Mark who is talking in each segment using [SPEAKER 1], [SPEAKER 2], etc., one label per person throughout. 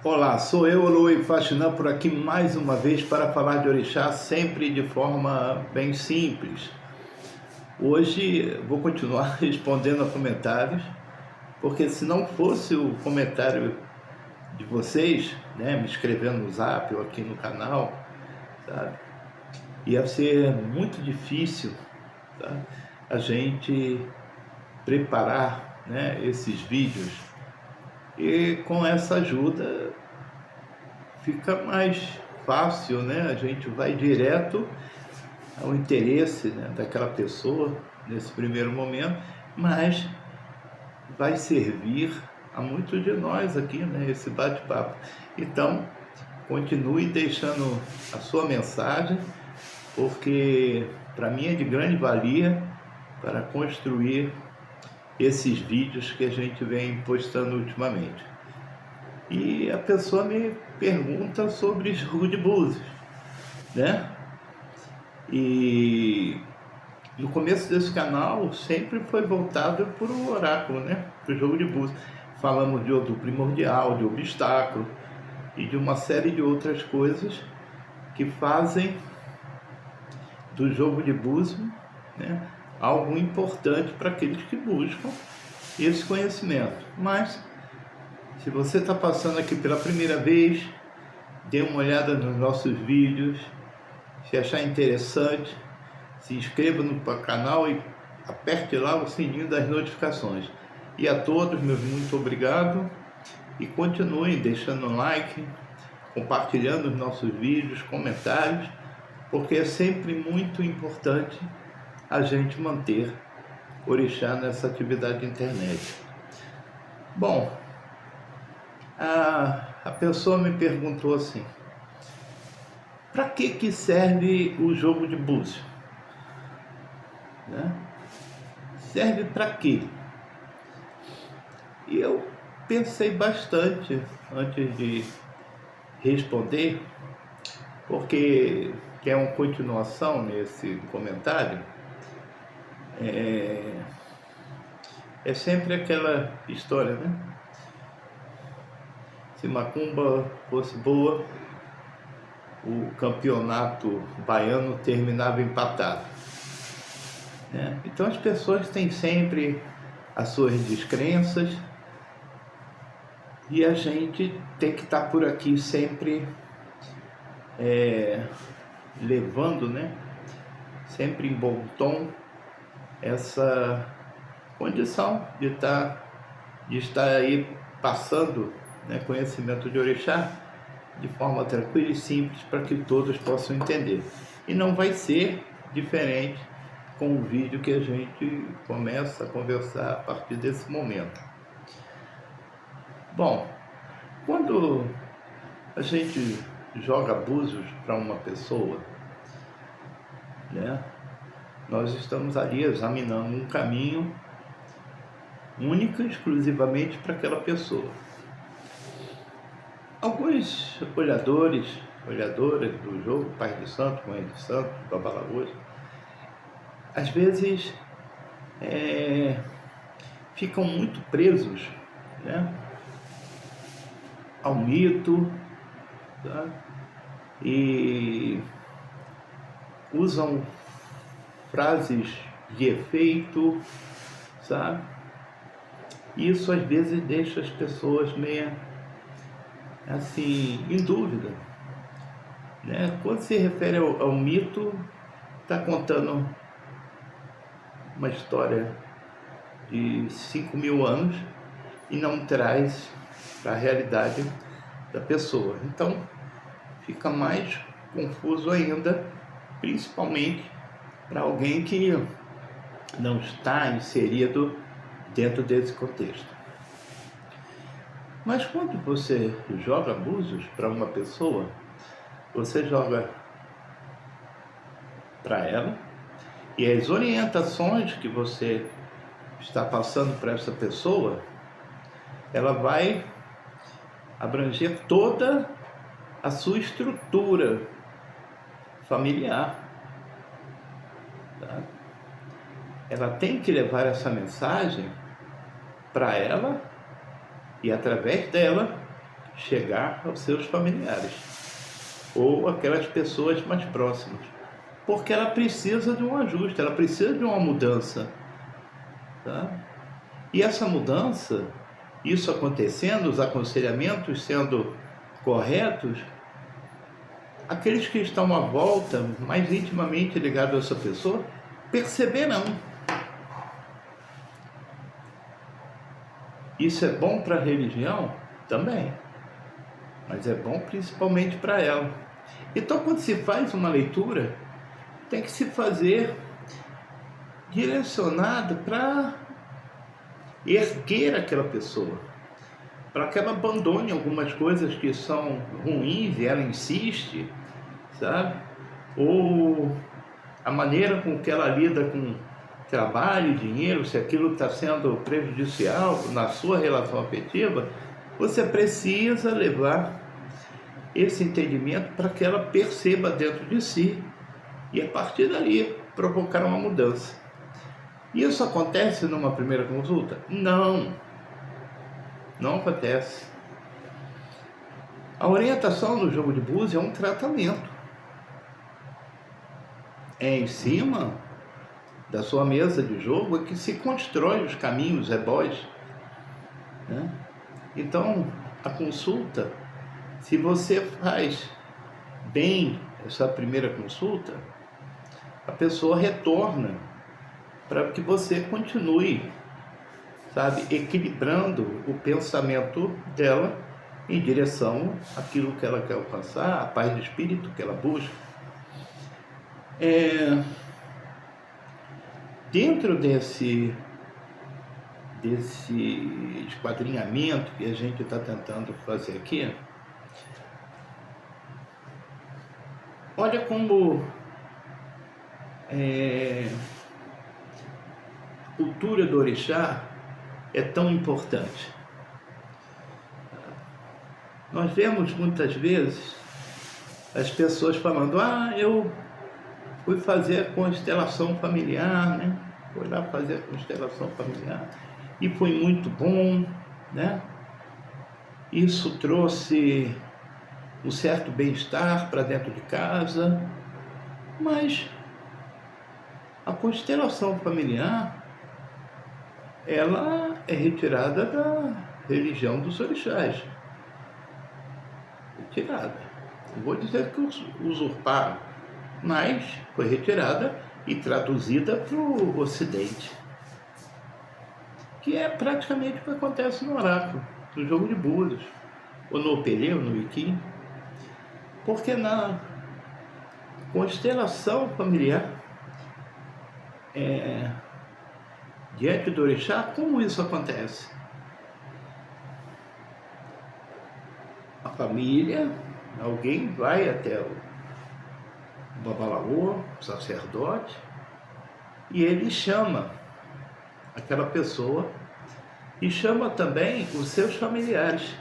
[SPEAKER 1] Olá, sou eu, Aloy Faxinã, por aqui mais uma vez para falar de orixá, sempre de forma bem simples. Hoje vou continuar respondendo a comentários, porque se não fosse o comentário de vocês, né, me escrevendo no Zap ou aqui no canal, sabe, ia ser muito difícil, tá, a gente preparar, né, esses vídeos. E com essa ajuda fica mais fácil, né? A gente vai direto ao interesse, né, daquela pessoa nesse primeiro momento, mas vai servir a muitos de nós aqui, né, esse bate-papo. Então, continue deixando a sua mensagem, porque para mim é de grande valia para construir esses vídeos que a gente vem postando ultimamente. E a pessoa me pergunta sobre jogo de búzios, né? E no começo desse canal sempre foi voltado para o oráculo, né? Para o jogo de búzios. Falamos do primordial, de obstáculo e de uma série de outras coisas que fazem do jogo de búzios, né, algo importante para aqueles que buscam esse conhecimento. Mas se você está passando aqui pela primeira vez, dê uma olhada nos nossos vídeos, se achar interessante, se inscreva no canal e aperte lá o sininho das notificações. E a todos, meus muito obrigado, e continuem deixando um like, compartilhando os nossos vídeos, comentários, porque é sempre muito importante a gente manter orixá nessa atividade de internet. Bom, a pessoa me perguntou assim: para que serve o jogo de búzios? Né? Serve para quê? E eu pensei bastante antes de responder, porque que é uma continuação nesse comentário. É sempre aquela história, né? Se macumba fosse boa, o campeonato baiano terminava empatado, né? Então as pessoas têm sempre as suas descrenças e a gente tem que estar por aqui sempre levando, né, sempre em bom tom, essa condição de estar aí passando, né, conhecimento de orixá de forma tranquila e simples para que todos possam entender. E não vai ser diferente com o vídeo que a gente começa a conversar a partir desse momento. Bom, quando a gente joga búzios para uma pessoa, né, nós estamos ali examinando um caminho único e exclusivamente para aquela pessoa. Alguns olhadoras do jogo, Pai de Santo, Mãe de Santo, Babalagoas, às vezes ficam muito presos, né, ao mito, tá? E usam frases de efeito, sabe? Isso às vezes deixa as pessoas meio assim, em dúvida, né? Quando se refere ao mito, está contando uma história de 5.000 anos e não traz para a realidade da pessoa. Então, fica mais confuso ainda, principalmente para alguém que não está inserido dentro desse contexto. Mas quando você joga búzios para uma pessoa, você joga para ela e as orientações que você está passando para essa pessoa, ela vai abranger toda a sua estrutura familiar, tá? Ela tem que levar essa mensagem para ela e através dela chegar aos seus familiares ou aquelas pessoas mais próximas, porque ela precisa de um ajuste, ela precisa de uma mudança, tá? E essa mudança, isso acontecendo, os aconselhamentos sendo corretos, aqueles que estão à volta, mais intimamente ligados a essa pessoa, perceberão. Isso é bom para a religião? Também. Mas é bom principalmente para ela. Então, quando se faz uma leitura, tem que se fazer direcionado para erguer aquela pessoa, para que ela abandone algumas coisas que são ruins e ela insiste, sabe? Ou a maneira com que ela lida com trabalho, dinheiro, se aquilo está sendo prejudicial na sua relação afetiva, você precisa levar esse entendimento para que ela perceba dentro de si e a partir dali provocar uma mudança. Isso acontece numa primeira consulta? Não, não acontece. A orientação no jogo de búzios é um tratamento. É em cima da sua mesa de jogo que se constrói os caminhos, os ebós, né? Então, a consulta, se você faz bem essa primeira consulta, a pessoa retorna para que você continue, sabe, equilibrando o pensamento dela em direção àquilo que ela quer alcançar, a paz de espírito que ela busca. Dentro desse esquadrinhamento que a gente está tentando fazer aqui, olha como a cultura do orixá é tão importante. Nós vemos muitas vezes as pessoas falando: eu fui fazer a constelação familiar, né? Fui lá fazer a constelação familiar e foi muito bom, né? Isso trouxe um certo bem-estar para dentro de casa, mas a constelação familiar, ela é retirada da religião dos orixás. Retirada. Não vou dizer que usurparam, mas foi retirada e traduzida para o Ocidente, que é praticamente o que acontece no oráculo, no jogo de búzios, ou no opelê, ou no iquim, porque na constelação familiar, diante do orixá, como isso acontece? A família, alguém vai até o babalaô, o sacerdote, e ele chama aquela pessoa e chama também os seus familiares.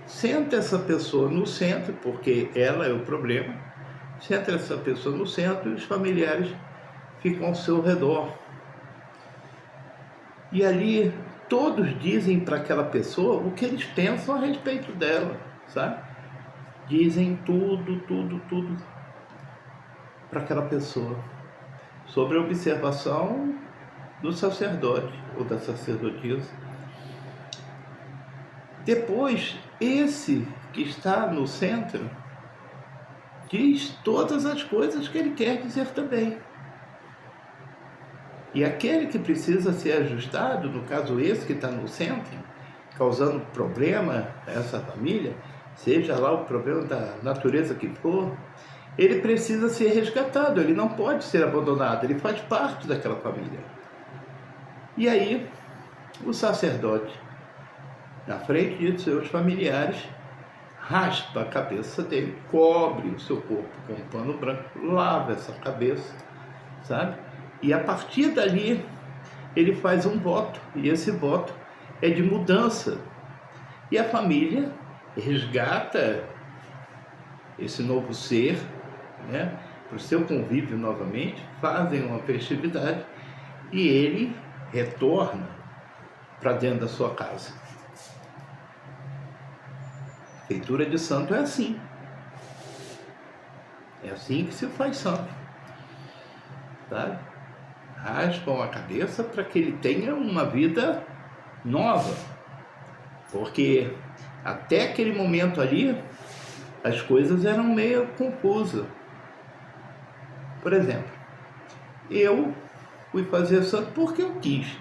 [SPEAKER 1] Senta essa pessoa no centro, porque ela é o problema, senta essa pessoa no centro e os familiares ficam ao seu redor. E ali todos dizem para aquela pessoa o que eles pensam a respeito dela, sabe? Dizem tudo para aquela pessoa, sobre a observação do sacerdote ou da sacerdotisa. Depois, esse que está no centro diz todas as coisas que ele quer dizer também. E aquele que precisa ser ajustado, no caso esse que está no centro, causando problema a essa família, seja lá o problema da natureza que for, ele precisa ser resgatado, ele não pode ser abandonado, ele faz parte daquela família. E aí, o sacerdote, na frente de seus familiares, raspa a cabeça dele, cobre o seu corpo com um pano branco, lava essa cabeça, sabe? E a partir dali, ele faz um voto, e esse voto é de mudança. E a família resgata esse novo ser, né, para o seu convívio novamente, fazem uma festividade e ele retorna para dentro da sua casa. Feitura de santo é assim. É assim que se faz santo. Sabe? Raspam a cabeça para que ele tenha uma vida nova. Porque até aquele momento ali, as coisas eram meio confusas. Por exemplo, eu fui fazer santo porque eu quis.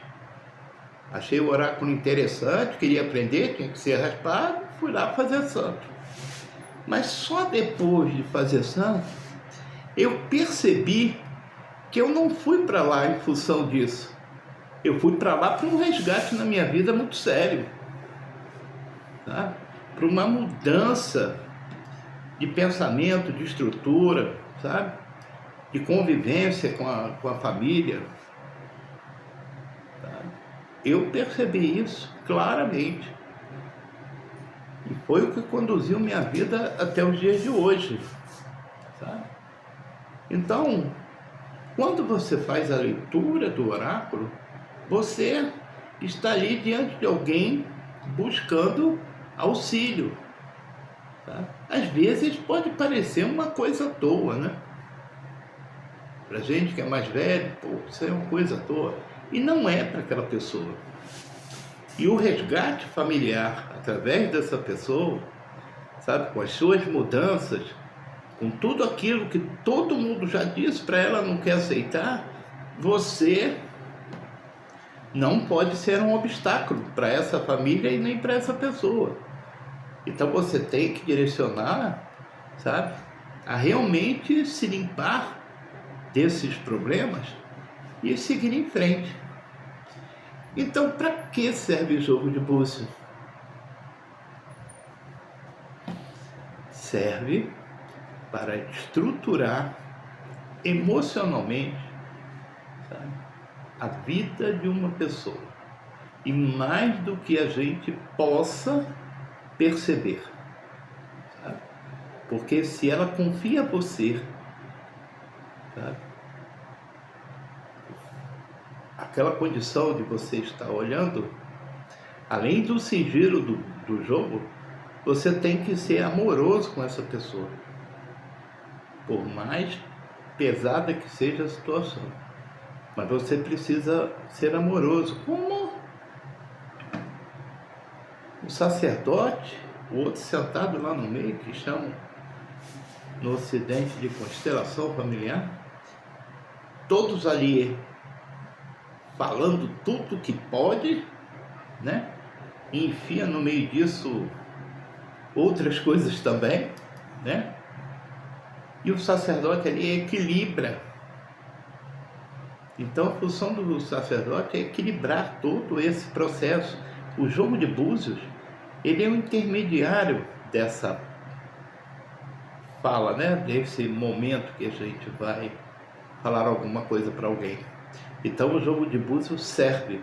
[SPEAKER 1] Achei o oráculo interessante, queria aprender, tinha que ser raspado, fui lá fazer santo. Mas só depois de fazer santo, eu percebi que eu não fui para lá em função disso. Eu fui para lá para um resgate na minha vida muito sério. Tá? Para uma mudança de pensamento, de estrutura, sabe? De convivência com a família. Tá? Eu percebi isso claramente. E foi o que conduziu minha vida até os dias de hoje. Sabe? Então, quando você faz a leitura do oráculo, você está ali diante de alguém buscando auxílio. Tá? Às vezes pode parecer uma coisa à toa, né? Pra gente que é mais velho, pô, isso é uma coisa à toa. E não é para aquela pessoa. E o resgate familiar, através dessa pessoa, sabe, com as suas mudanças, com tudo aquilo que todo mundo já disse para ela não quer aceitar, você não pode ser um obstáculo para essa família e nem para essa pessoa. Então você tem que direcionar, sabe, a realmente se limpar desses problemas e seguir em frente. Então, para que serve o jogo de búzios? Serve para estruturar emocionalmente, sabe, a vida de uma pessoa. E mais do que a gente possa perceber. Sabe? Porque se ela confia em você, sabe, aquela condição de você estar olhando, além do sigilo do jogo, você tem que ser amoroso com essa pessoa, por mais pesada que seja a situação. Mas você precisa ser amoroso, como o sacerdote, o outro sentado lá no meio, que chamam no ocidente de constelação familiar, todos ali falando tudo que pode, né? E enfia no meio disso outras coisas também, né? E o sacerdote ali equilibra. Então a função do sacerdote é equilibrar todo esse processo. O jogo de búzios, ele é um intermediário dessa fala, né? Desse momento que a gente vai falar alguma coisa para alguém. Então o jogo de búzios serve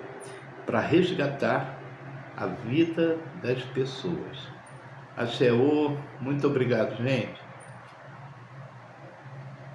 [SPEAKER 1] para resgatar a vida das pessoas. Axé, muito obrigado, gente.